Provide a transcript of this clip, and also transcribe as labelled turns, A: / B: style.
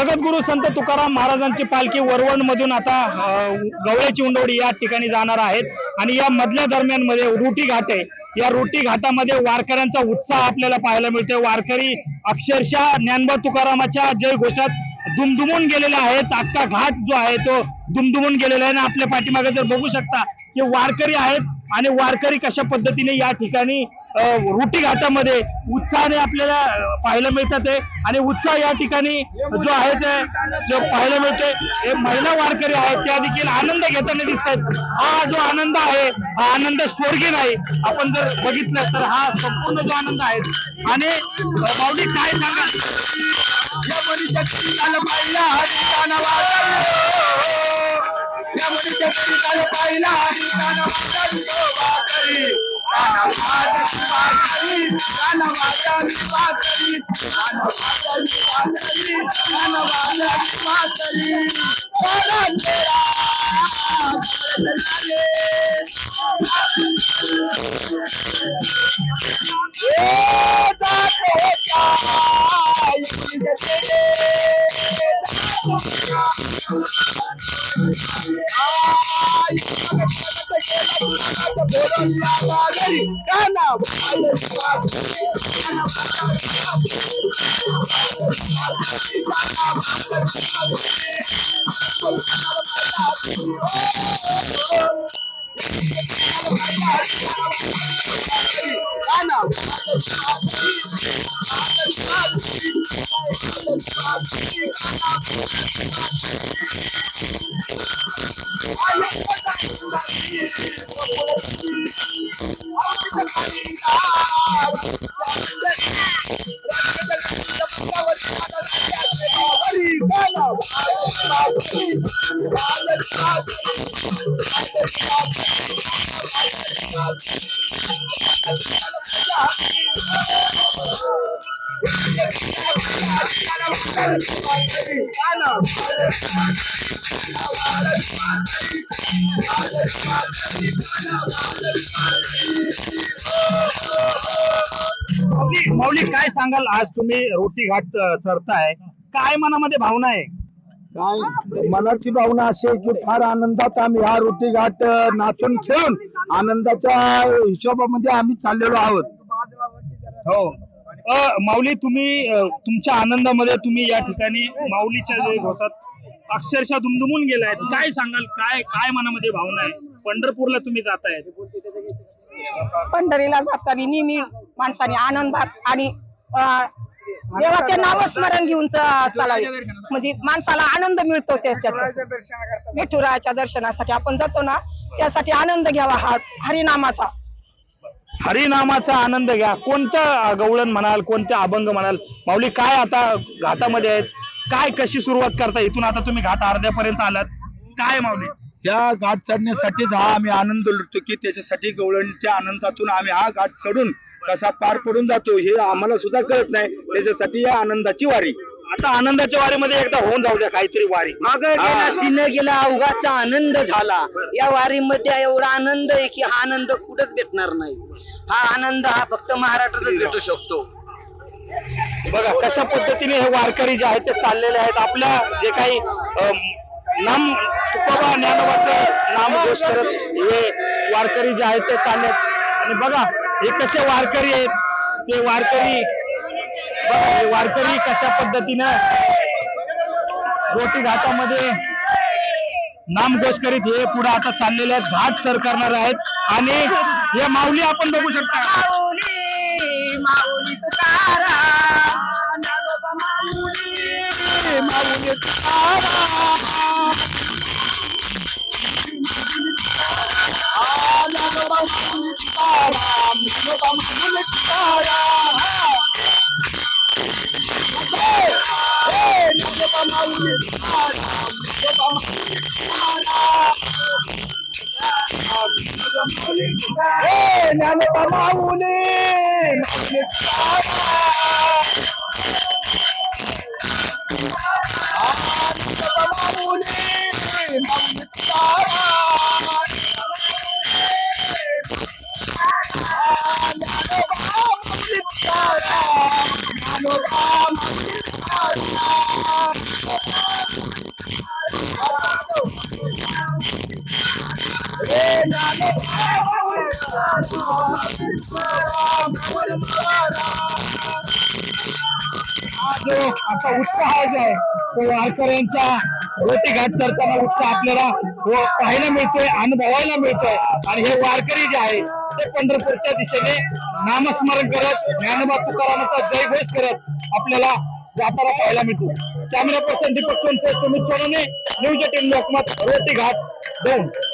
A: जगद्गुरु संत तुकाराम महाराजांची पालखी वरवण मधून आता गवळ्याची उंडवडी या ठिकाणी जाणार आहेत आणि या मधल्या दरम्यान मध्ये रोटी घाट आहे। या रोटी घाटामध्ये वारकऱ्यांचा उत्साह आपल्याला पाहायला मिळतोय। वारकरी अक्षरशः ज्ञानोबा तुकारामाच्या जय घोषात दुमदुमून गेलेले आहेत। अख्खा घाट जो आहे तो दुमदुमून गेलेला आहे। आपल्या पाठीमागे जर बघू शकता की वारकरी आहेत आणि वारकरी कशा पद्धतीने या ठिकाणी रोटी घाटामध्ये उत्साहाने आपल्याला पाहायला मिळतात आहे। आणि उत्साह या ठिकाणी जो आहे जो पाहायला मिळतोय हे महिला वारकरी आहेत त्या देखील आनंद घेताना दिसत आहेत। हा जो आनंद आहे हा आनंद स्वर्गीय नाही। आपण जर बघितलं तर हा संपूर्ण जो आनंद आहे आणि माऊली काय सांगाल माऊली काय सांगाल आज तुम्ही रोटी घाट चढताय काय मनामध्ये भावना आहे?
B: काय मनाची भावना अशी आहे की फार आनंदात आम्ही हा रोटी घाट नाचून खेळून आनंदाच्या हिशोबामध्ये आम्ही चाललेलो आहोत।
A: हो माऊली तुम्ही तुमच्या आनंदामध्ये तुम्ही या ठिकाणी माऊलीच्या जय घोषात अक्षरशः दुमदुमून गेलाय। काय सांगाल काय काय मनामध्ये भावना आहे? पंढरपूरला तुम्ही जाताय,
C: पंढरीला जाताना नेहमी माणसाने आनंदात आणि देवाचे नामस्मरण घेऊन चालावे म्हणजे माणसाला आनंद मिळतो। त्याच्यात विठुरायाच्या दर्शनासाठी आपण जातो ना त्यासाठी आनंद घ्यावा हा हरिनामाचा।
A: हरिनामाचा आनंद घ्या। कोणतं गवळण म्हणाल कोणते अभंग म्हणाल माऊली काय आता घाटामध्ये आहेत काय कशी सुरुवात करता? इथून आता तुम्ही घाट अर्ध्यापर्यंत आलात काय माऊली?
B: या घाट चढण्यासाठीच हा आम्ही आनंद लुटतो की त्याच्यासाठी गवळणीच्या आनंदातून आम्ही हा घाट चढून कसा पार पडून जातो हे आम्हाला सुद्धा कळत नाही। त्याच्यासाठी या आनंदाची वारी।
A: आता आनंदाच्या वारीमध्ये एकदा होऊन जाऊ द्या काहीतरी वारी।
D: गेला गेला अवघाचा आनंद झाला। या वारीमध्ये एवढा आनंद आहे की हा आनंद कुठंच भेटणार नाही। हा आनंद हा फक्त महाराष्ट्रातच भेटू शकतो।
A: बघा कशा पद्धतीने हे वारकरी जे आहेत ते चाललेले आहेत। आपल्या जे काही नाम तुकोबा ज्ञानोबाचं नाम घोष करत हे वारकरी जे आहेत ते चालले आहेत। आणि बघा हे कसे वारकरी आहेत ते वारकरी कशा पद्धतीनं रोटी घाटामध्ये नामघोष करीत हे पुढे आता चाललेले आहेत। घाट सर करणार आहेत आणि हे माऊली आपण बघू शकता
C: माऊली तुकाराम माऊली
A: वारकऱ्यांचा उत्साह जो आहे तो वारकऱ्यांचा रोटी घाट चढताना उत्साह आपल्याला पाहायला मिळतोय, अनुभवायला मिळतोय. आणि हे वारकरी जे आहे ते पंढरपूरच्या दिशेने नामस्मरण करत ज्ञानोबा तुकारामांचा जयघोष करत आपल्याला जाताना पाहायला मिळतो. Camera person Deepak Sonse, Sumit Sonone, news 18 Lokmat, Roti Ghat 2.